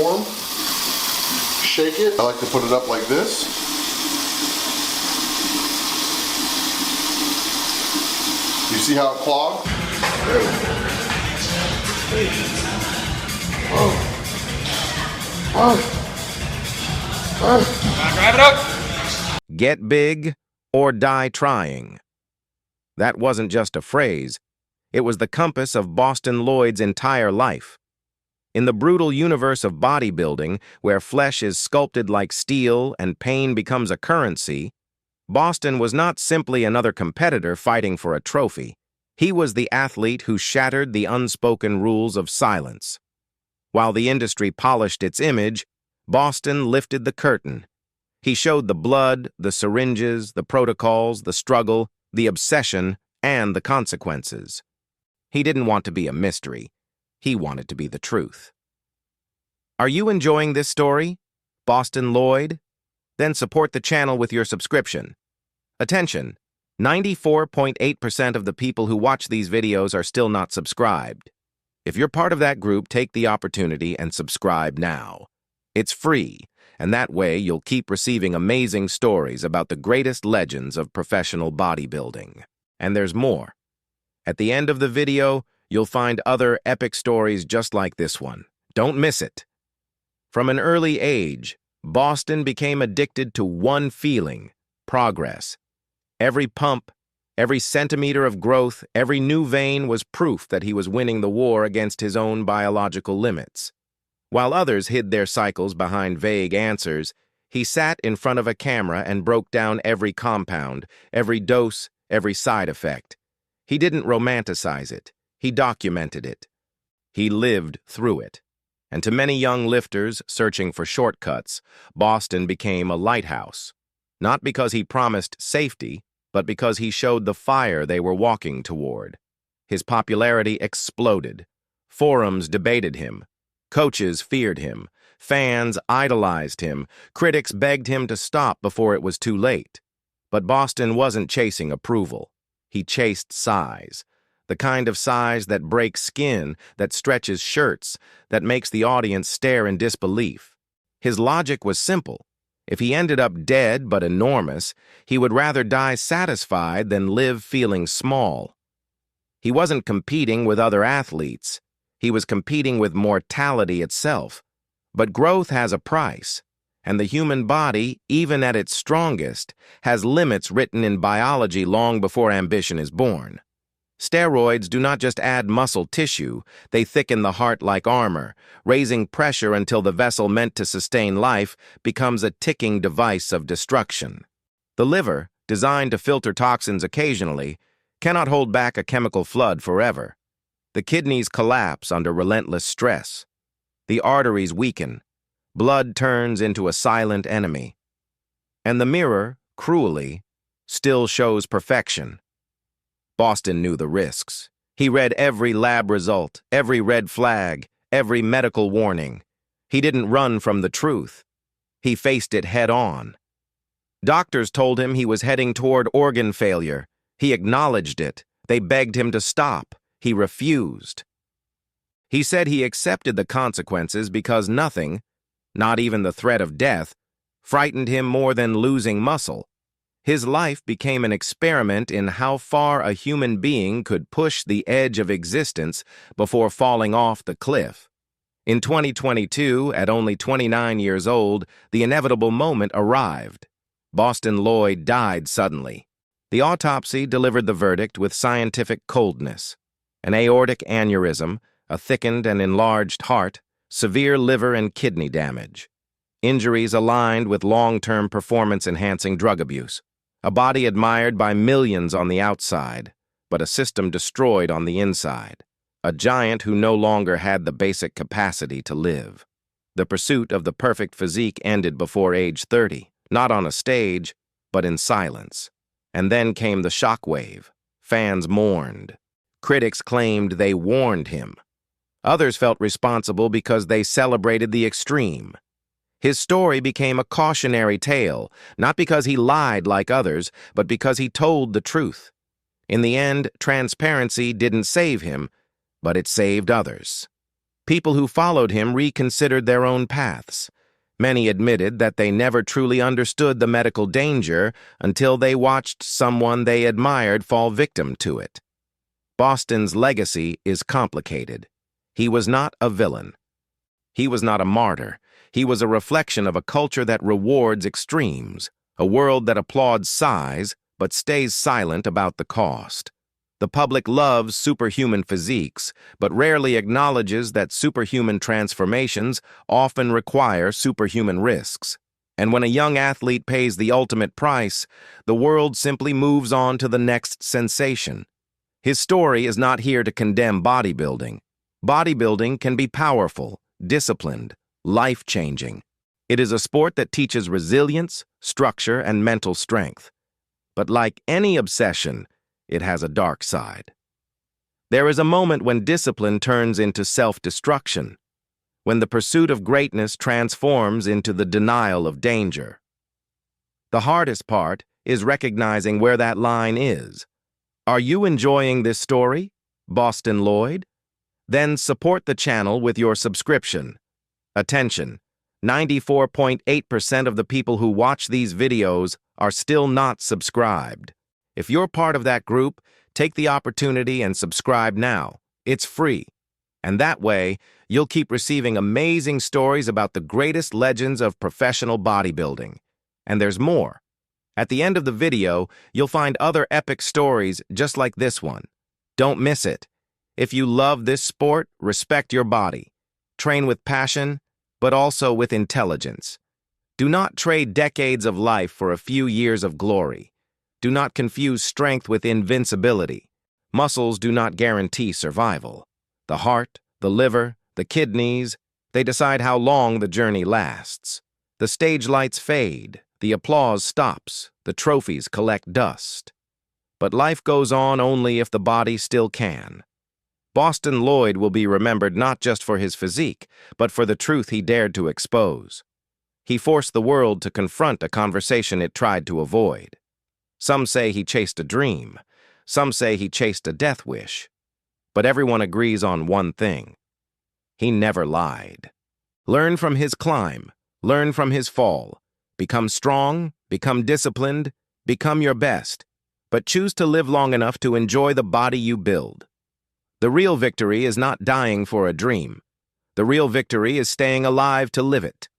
form. Shake it. I like to put it up like this. You see how it clogged? Drive it up. Get big or die trying. That wasn't just a phrase. It was the compass of Bostin Loyd's entire life. In the brutal universe of bodybuilding, where flesh is sculpted like steel and pain becomes a currency, Bostin was not simply another competitor fighting for a trophy. He was the athlete who shattered the unspoken rules of silence. While the industry polished its image, Bostin lifted the curtain. He showed the blood, the syringes, the protocols, the struggle, the obsession, and the consequences. He didn't want to be a mystery. He wanted to be the truth. Are you enjoying this story, Bostin Loyd? Then support the channel with your subscription. Attention, 94.8% of the people who watch these videos are still not subscribed. If you're part of that group, take the opportunity and subscribe now. It's free, and that way you'll keep receiving amazing stories about the greatest legends of professional bodybuilding. And there's more. At the end of the video, you'll find other epic stories just like this one. Don't miss it. From an early age, Bostin became addicted to one feeling: progress. Every pump, every centimeter of growth, every new vein was proof that he was winning the war against his own biological limits. While others hid their cycles behind vague answers, he sat in front of a camera and broke down every compound, every dose, every side effect. He didn't romanticize it. He documented it. He lived through it. And to many young lifters searching for shortcuts, Bostin became a lighthouse. Not because he promised safety, but because he showed the fire they were walking toward. His popularity exploded. Forums debated him. Coaches feared him. Fans idolized him. Critics begged him to stop before it was too late. But Bostin wasn't chasing approval. He chased size. The kind of size that breaks skin, that stretches shirts, that makes the audience stare in disbelief. His logic was simple. If he ended up dead but enormous, he would rather die satisfied than live feeling small. He wasn't competing with other athletes. He was competing with mortality itself. But growth has a price, and the human body, even at its strongest, has limits written in biology long before ambition is born. Steroids do not just add muscle tissue, they thicken the heart like armor, raising pressure until the vessel meant to sustain life becomes a ticking device of destruction. The liver, designed to filter toxins occasionally, cannot hold back a chemical flood forever. The kidneys collapse under relentless stress. The arteries weaken. Blood turns into a silent enemy. And the mirror, cruelly, still shows perfection. Bostin knew the risks. He read every lab result, every red flag, every medical warning. He didn't run from the truth. He faced it head-on. Doctors told him he was heading toward organ failure. He acknowledged it. They begged him to stop. He refused. He said he accepted the consequences because nothing, not even the threat of death, frightened him more than losing muscle. His life became an experiment in how far a human being could push the edge of existence before falling off the cliff. In 2022, at only 29 years old, the inevitable moment arrived. Bostin Loyd died suddenly. The autopsy delivered the verdict with scientific coldness. An aortic aneurysm, a thickened and enlarged heart, severe liver and kidney damage. Injuries aligned with long-term performance-enhancing drug abuse. A body admired by millions on the outside, but a system destroyed on the inside. A giant who no longer had the basic capacity to live. The pursuit of the perfect physique ended before age 30, not on a stage, but in silence. And then came the shockwave. Fans mourned. Critics claimed they warned him. Others felt responsible because they celebrated the extreme. His story became a cautionary tale, not because he lied like others, but because he told the truth. In the end, transparency didn't save him, but it saved others. People who followed him reconsidered their own paths. Many admitted that they never truly understood the medical danger until they watched someone they admired fall victim to it. Bostin's legacy is complicated. He was not a villain. He was not a martyr. He was a reflection of a culture that rewards extremes, a world that applauds size but stays silent about the cost. The public loves superhuman physiques, but rarely acknowledges that superhuman transformations often require superhuman risks. And when a young athlete pays the ultimate price, the world simply moves on to the next sensation. His story is not here to condemn bodybuilding. Bodybuilding can be powerful, disciplined, life-changing. It is a sport that teaches resilience, structure, and mental strength. But like any obsession, it has a dark side. There is a moment when discipline turns into self-destruction, when the pursuit of greatness transforms into the denial of danger. The hardest part is recognizing where that line is. Are you enjoying this story, Bostin Loyd? Then support the channel with your subscription. Attention, 94.8% of the people who watch these videos are still not subscribed. If you're part of that group, take the opportunity and subscribe now. It's free. And that way, you'll keep receiving amazing stories about the greatest legends of professional bodybuilding. And there's more. At the end of the video, you'll find other epic stories just like this one. Don't miss it. If you love this sport, respect your body. Train with passion, but also with intelligence. Do not trade decades of life for a few years of glory. Do not confuse strength with invincibility. Muscles do not guarantee survival. The heart, the liver, the kidneys, they decide how long the journey lasts. The stage lights fade, the applause stops, the trophies collect dust. But life goes on only if the body still can. Bostin Loyd will be remembered not just for his physique, but for the truth he dared to expose. He forced the world to confront a conversation it tried to avoid. Some say he chased a dream. Some say he chased a death wish. But everyone agrees on one thing. He never lied. Learn from his climb. Learn from his fall. Become strong. Become disciplined. Become your best. But choose to live long enough to enjoy the body you build. The real victory is not dying for a dream. The real victory is staying alive to live it.